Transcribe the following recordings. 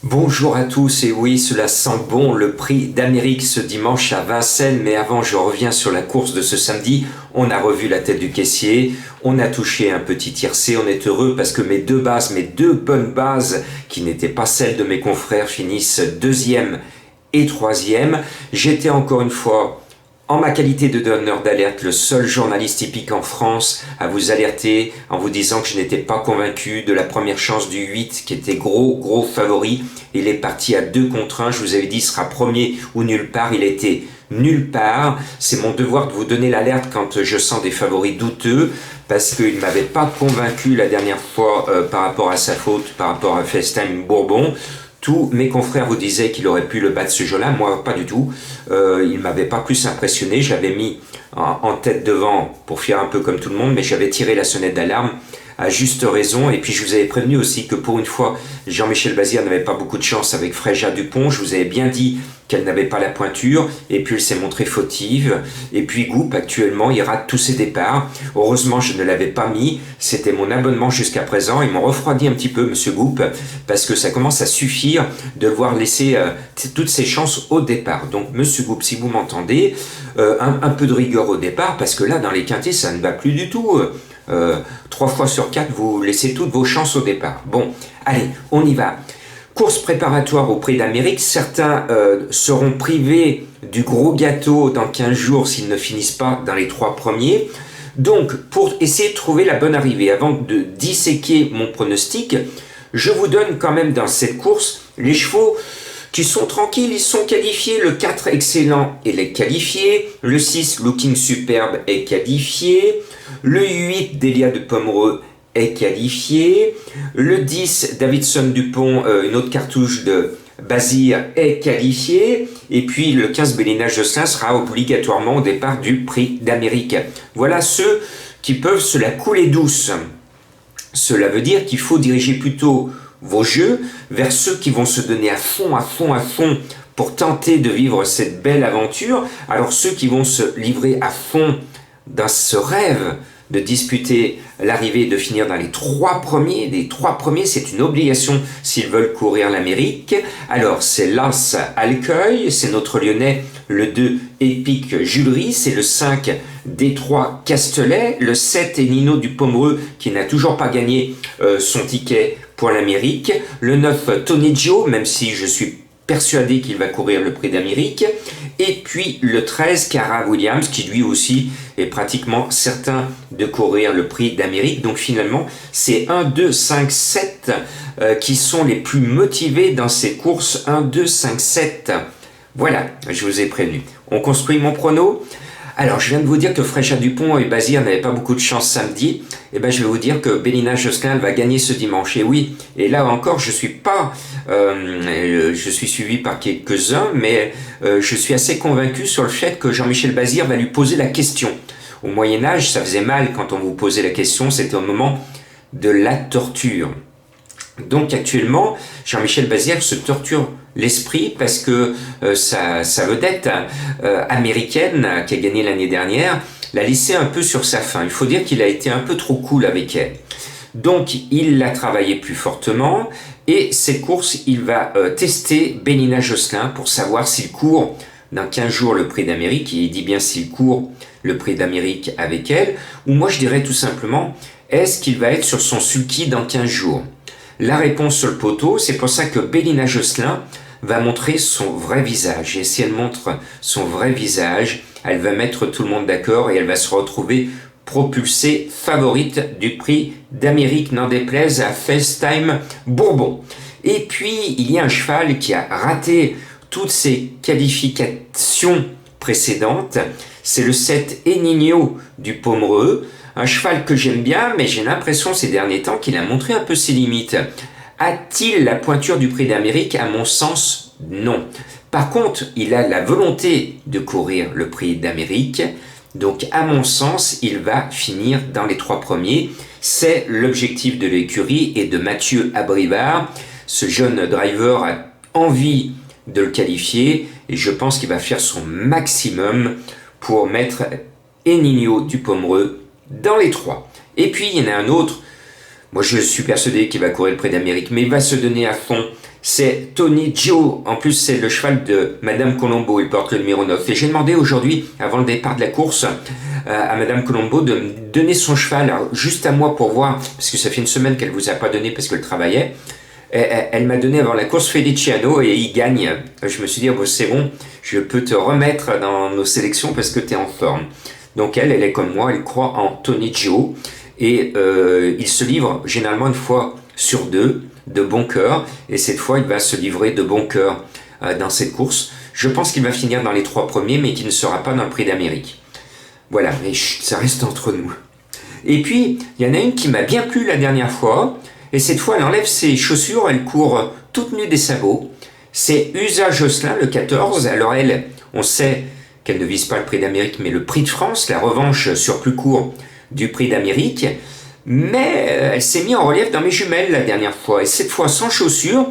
Bonjour à tous, et oui, cela sent bon le prix d'Amérique ce dimanche à Vincennes, mais avant je reviens sur la course de ce samedi. On a revu la tête du caissier, on a touché un petit tiercé, on est heureux parce que mes deux bonnes bases, qui n'étaient pas celles de mes confrères, finissent deuxième et troisième. J'étais encore une fois en ma qualité de donneur d'alerte, le seul journaliste hippique en France à vous alerter en vous disant que je n'étais pas convaincu de la première chance du 8 qui était gros favori. Il est parti à 2 contre 1, je vous avais dit il sera premier ou nulle part, il a été nulle part. C'est mon devoir de vous donner l'alerte quand je sens des favoris douteux parce qu'il ne m'avait pas convaincu la dernière fois par rapport à sa faute, par rapport à FaceTime Bourbon. Tous mes confrères vous disaient qu'il aurait pu le battre ce jour-là, moi pas du tout. Il m'avait pas plus impressionné, je l'avais mis en tête devant pour faire un peu comme tout le monde, mais j'avais tiré la sonnette d'alarme à juste raison. Et puis je vous avais prévenu aussi que pour une fois, Jean-Michel Bazir n'avait pas beaucoup de chance avec Fréja Dupont. Je vous avais bien dit qu'elle n'avait pas la pointure, et puis elle s'est montrée fautive. Et puis Goup, actuellement, il rate tous ses départs. Heureusement, je ne l'avais pas mis. C'était mon abonnement jusqu'à présent. Ils m'ont refroidi un petit peu, monsieur Goup, parce que ça commence à suffire de le voir laisser toutes ses chances au départ. Donc, monsieur Goup, si vous m'entendez, un peu de rigueur au départ, parce que là, dans les quintés, ça ne va plus du tout. 3 fois sur 4, vous laissez toutes vos chances au départ. Bon, allez, on y va. Course préparatoire au Prix d'Amérique. Certains seront privés du gros gâteau dans 15 jours s'ils ne finissent pas dans les 3 premiers. Donc, pour essayer de trouver la bonne arrivée, avant de disséquer mon pronostic, je vous donne quand même dans cette course les chevaux qui sont tranquilles, ils sont qualifiés. Le 4 excellent, il est qualifié. Le 6 looking superbe est qualifié. Le 8 Delia de Pomereux est qualifié. Le 10 Davidson Dupont, une autre cartouche de Bazir, est qualifié. Et puis le 15 Bélina Josselin sera obligatoirement au départ du Prix d'Amérique. Voilà ceux qui peuvent se la couler douce. Cela veut dire qu'il faut diriger plutôt vos jeux vers ceux qui vont se donner à fond pour tenter de vivre cette belle aventure. Alors ceux qui vont se livrer à fond dans ce rêve de disputer l'arrivée et de finir dans les 3 premiers. Les 3 premiers, c'est une obligation s'ils veulent courir l'Amérique. Alors, c'est l'As Alcueil, c'est notre Lyonnais, le 2 Épique Julery, c'est le 5 Détroit Castelet, le 7 est Nino du Pomereux qui n'a toujours pas gagné son ticket pour l'Amérique, le 9 Tony Joe, même si je suis persuadé qu'il va courir le Prix d'Amérique, et puis le 13 Cara Williams qui lui aussi est pratiquement certain de courir le Prix d'Amérique. Donc finalement c'est 1, 2, 5, 7 qui sont les plus motivés dans ces courses. 1, 2, 5, 7. Voilà, je vous ai prévenu. On construit mon prono. Alors, je viens de vous dire que Fréja Dupont et Bazir n'avaient pas beaucoup de chance samedi. Eh bien, je vais vous dire que Bélina Josselin va gagner ce dimanche. Et oui, et là encore, je suis suivi par quelques-uns, mais je suis assez convaincu sur le fait que Jean-Michel Bazir va lui poser la question. Au Moyen-Âge, ça faisait mal quand on vous posait la question, c'était au moment de la torture. Donc actuellement, Jean-Michel Bazir se torture l'esprit parce que sa vedette américaine qui a gagné l'année dernière l'a laissé un peu sur sa faim. Il faut dire qu'il a été un peu trop cool avec elle. Donc il l'a travaillé plus fortement et cette course, il va tester Bélina Josselin pour savoir s'il court dans 15 jours le Prix d'Amérique, et il dit bien s'il court le Prix d'Amérique avec elle, ou moi je dirais tout simplement, est-ce qu'il va être sur son sulky dans 15 jours? La réponse sur le poteau, c'est pour ça que Bélina Josselin va montrer son vrai visage. Et si elle montre son vrai visage, elle va mettre tout le monde d'accord et elle va se retrouver propulsée favorite du Prix d'Amérique, n'en déplaise à FaceTime Bourbon. Et puis, il y a un cheval qui a raté toutes ses qualifications précédentes. C'est le 7 Enigno du Pomereux. Un cheval que j'aime bien, mais j'ai l'impression ces derniers temps qu'il a montré un peu ses limites. A-t-il la pointure du Prix d'Amérique? À mon sens, non. Par contre, il a la volonté de courir le Prix d'Amérique. Donc, à mon sens, il va finir dans les 3 premiers. C'est l'objectif de l'écurie et de Mathieu Abrivard. Ce jeune driver a envie de le qualifier et je pense qu'il va faire son maximum pour mettre Enigno du Pomereux dans les 3. Et puis, il y en a un autre, moi je suis persuadé qu'il va courir le Prix d'Amérique, mais il va se donner à fond. c'est Tony Gio. En plus, c'est le cheval de Madame Colombo. Il porte le numéro 9. Et j'ai demandé aujourd'hui, avant le départ de la course, à Madame Colombo de me donner son cheval, alors, juste à moi pour voir, parce que ça fait une semaine qu'elle vous a pas donné parce qu'elle travaillait. Elle m'a donné avant la course Feliciano et il gagne. Je me suis dit, oh, c'est bon, je peux te remettre dans nos sélections parce que tu es en forme. Donc elle est comme moi, elle croit en Tony Gio. Et il se livre généralement une fois sur deux de bon cœur. Et cette fois, il va se livrer de bon cœur dans cette course. Je pense qu'il va finir dans les 3 premiers, mais qu'il ne sera pas dans le Prix d'Amérique. Voilà, mais chut, ça reste entre nous. Et puis, il y en a une qui m'a bien plu la dernière fois. Et cette fois, elle enlève ses chaussures, elle court toute nue des sabots. C'est USA Josselin, le 14. Alors elle, on sait qu'elle ne vise pas le Prix d'Amérique, mais le Prix de France, la revanche sur plus court du Prix d'Amérique. Mais elle s'est mise en relief dans mes jumelles la dernière fois. Et cette fois, sans chaussures,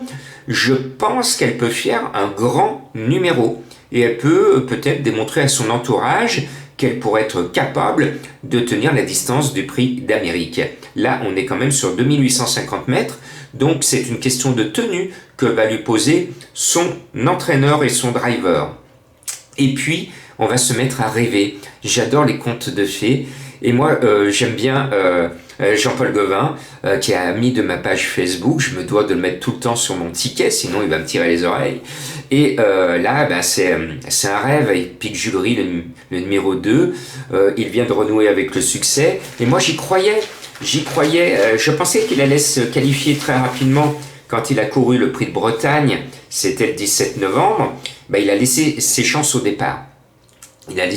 je pense qu'elle peut faire un grand numéro. Et elle peut peut-être démontrer à son entourage qu'elle pourrait être capable de tenir la distance du Prix d'Amérique. Là, on est quand même sur 2850 mètres, donc c'est une question de tenue que va lui poser son entraîneur et son driver. Et puis, on va se mettre à rêver. J'adore les contes de fées, et moi, j'aime bien Jean-Paul Gauvin, qui est ami de ma page Facebook. Je me dois de le mettre tout le temps sur mon ticket, sinon il va me tirer les oreilles. Et là, c'est un rêve avec Pic Julery, le numéro 2. Il vient de renouer avec le succès. Et moi, j'y croyais. Je pensais qu'il allait se qualifier très rapidement quand il a couru le Prix de Bretagne. C'était le 17 novembre. Il a laissé ses chances au départ. Et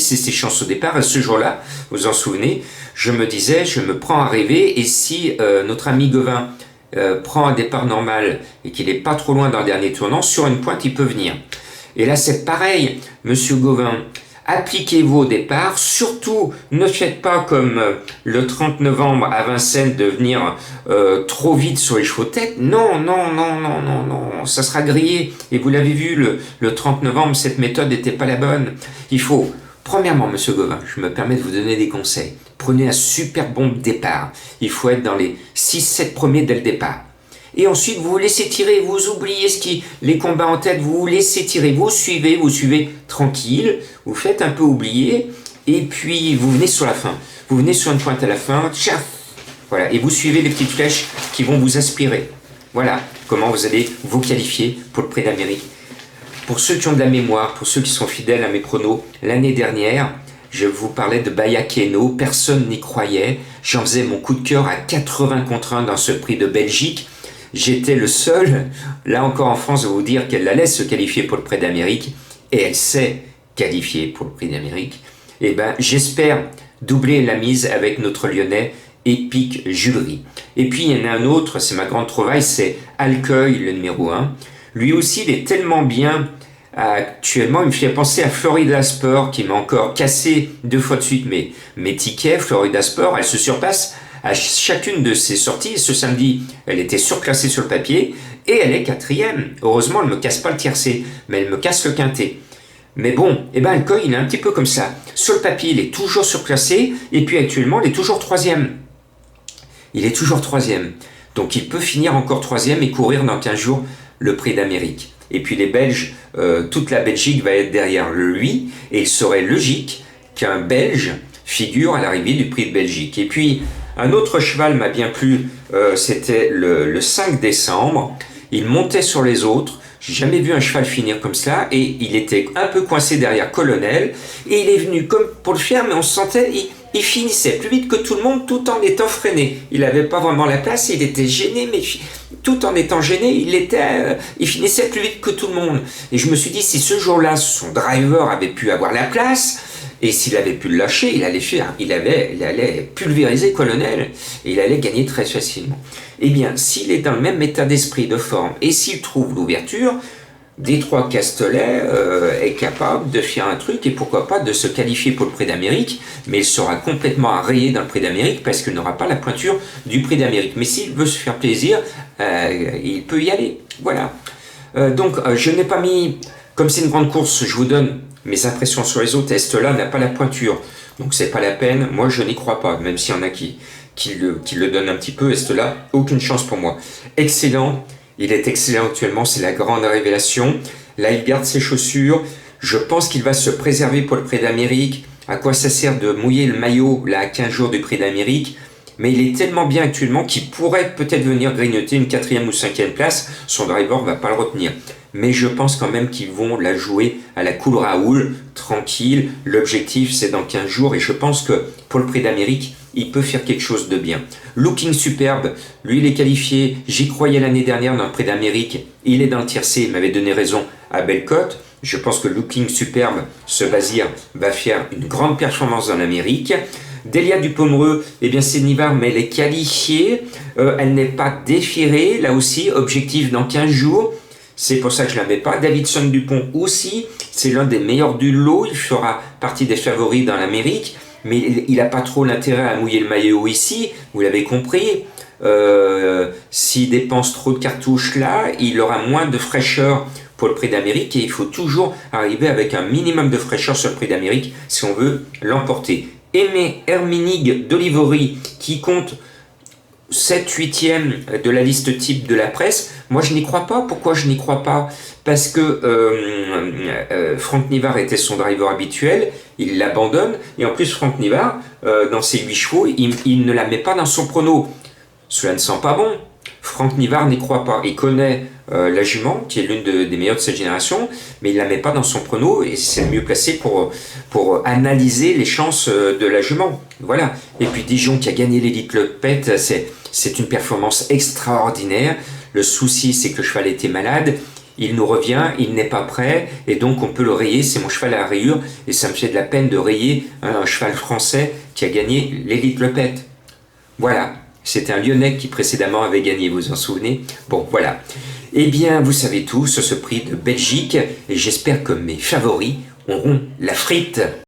ce jour-là, vous vous en souvenez, je me disais, je me prends à rêver, et si notre ami Gauvin prend un départ normal et qu'il n'est pas trop loin dans le dernier tournant, sur une pointe, il peut venir. Et là, c'est pareil, monsieur Gauvin, appliquez-vous au départ, surtout ne faites pas comme le 30 novembre à Vincennes de venir trop vite sur les chevaux de tête. Non, ça sera grillé. Et vous l'avez vu, le 30 novembre, cette méthode n'était pas la bonne. Il faut, premièrement, monsieur Gauvin, je me permets de vous donner des conseils. Prenez un super bon départ. Il faut être dans les 6-7 premiers dès le départ. Et ensuite, vous vous laissez tirer, vous oubliez les combats en tête, vous vous laissez tirer, vous suivez tranquille, vous faites un peu oublier, et puis vous venez sur la fin. Vous venez sur une pointe à la fin, tchaf, voilà, et vous suivez les petites flèches qui vont vous aspirer. Voilà comment vous allez vous qualifier pour le Prix d'Amérique. Pour ceux qui ont de la mémoire, pour ceux qui sont fidèles à mes pronos, l'année dernière, je vous parlais de Bayakeno, personne n'y croyait, j'en faisais mon coup de cœur à 80 contre 1 dans ce Prix de Belgique. J'étais le seul, là encore en France, de vous dire qu'elle allait se qualifier pour le Prix d'Amérique, et elle s'est qualifiée pour le Prix d'Amérique. Et j'espère doubler la mise avec notre Lyonnais Pic Julery. Et puis il y en a un autre, c'est ma grande trouvaille, c'est Alcueil, le numéro 1. Lui aussi, il est tellement bien. Actuellement, il me fait penser à Florida Sport, qui m'a encore cassé 2 fois de suite mes tickets. Florida Sport, elle se surpasse à chacune de ses sorties. Ce samedi, elle était surclassée sur le papier et elle est 4e. Heureusement, elle ne me casse pas le tiercé, mais elle me casse le quintet. Mais bon, Alcoy, il est un petit peu comme ça. Sur le papier, il est toujours surclassé, et puis actuellement, il est toujours 3e. Donc il peut finir encore 3e et courir dans 15 jours le Prix d'Amérique. Et puis les Belges, toute la Belgique va être derrière lui, et il serait logique qu'un Belge figure à l'arrivée du Prix de Belgique. Et puis, un autre cheval m'a bien plu, c'était le 5 décembre. Il montait sur les autres. J'ai jamais vu un cheval finir comme ça, et il était un peu coincé derrière Colonel, et il est venu comme pour le faire, mais on se sentait, il finissait plus vite que tout le monde tout en étant freiné. Il n'avait pas vraiment la place, il était gêné, mais tout en étant gêné, il finissait plus vite que tout le monde. Et je me suis dit, si ce jour-là, son driver avait pu avoir la place, et s'il avait pu le lâcher, il allait pulvériser Colonel, et il allait gagner très facilement. Eh bien, s'il est dans le même état d'esprit, de forme, et s'il trouve l'ouverture, Détroit Castellet est capable de faire un truc, et pourquoi pas de se qualifier pour le Prix d'Amérique, mais il sera complètement rayé dans le Prix d'Amérique parce qu'il n'aura pas la pointure du Prix d'Amérique. Mais s'il veut se faire plaisir, il peut y aller. Voilà. Donc, je n'ai pas mis, comme c'est une grande course, je vous donne mes impressions sur les autres. Est-là n'a pas la pointure, donc c'est pas la peine. Moi, je n'y crois pas, même s'il y en a qui le donnent un petit peu. Est-là, aucune chance pour moi. Excellent. Il est excellent actuellement, c'est la grande révélation. Là, il garde ses chaussures. Je pense qu'il va se préserver pour le Prix d'Amérique. À quoi ça sert de mouiller le maillot là à 15 jours du Prix d'Amérique? Mais il est tellement bien actuellement qu'il pourrait peut-être venir grignoter une 4e ou 5e place. Son driver ne va pas le retenir. Mais je pense quand même qu'ils vont la jouer à la cool Raoul, tranquille. L'objectif, c'est dans 15 jours. Et je pense que pour le Prix d'Amérique, il peut faire quelque chose de bien. Looking Superbe, lui, il est qualifié. J'y croyais l'année dernière dans le Prix d'Amérique. Il est dans le tiercé. Il m'avait donné raison à Bellecote. Je pense que Looking Superbe, ce Bazir, va faire une grande performance dans l'Amérique. Delia Dupomereux, eh bien c'est Nivard, mais elle est qualifiée. Elle n'est pas défirée. Là aussi, objectif dans 15 jours. C'est pour ça que je ne la mets pas. Davidson Dupont aussi, c'est l'un des meilleurs du lot. Il fera partie des favoris dans l'Amérique. Mais il n'a pas trop l'intérêt à mouiller le maillot ici. Vous l'avez compris. S'il dépense trop de cartouches là, il aura moins de fraîcheur pour le Prix d'Amérique. Et il faut toujours arriver avec un minimum de fraîcheur sur le Prix d'Amérique si on veut l'emporter. Aimé Herminig d'Olivory qui compte 7/8e de la liste type de la presse. Moi, je n'y crois pas. Pourquoi je n'y crois pas? Parce que Franck Nivard était son driver habituel. Il l'abandonne. Et en plus, Franck Nivard, dans ses 8 chevaux, il ne la met pas dans son prono. Cela ne sent pas bon. Franck Nivard n'y croit pas. Il connaît la jument, qui est l'une des meilleures de cette génération, mais il ne la met pas dans son prono et c'est le mieux placé pour analyser les chances de la jument. Voilà. Et puis Dijon qui a gagné l'élite Le Pet, c'est une performance extraordinaire. Le souci, c'est que le cheval était malade. Il nous revient, il n'est pas prêt, et donc on peut le rayer. C'est mon cheval à rayure, et ça me fait de la peine de rayer un cheval français qui a gagné l'élite Le Pet. Voilà. C'était un Lyonnais qui précédemment avait gagné, vous vous en souvenez? Bon, voilà. Eh bien, vous savez tout sur ce prix de Belgique, et j'espère que mes favoris auront la frite.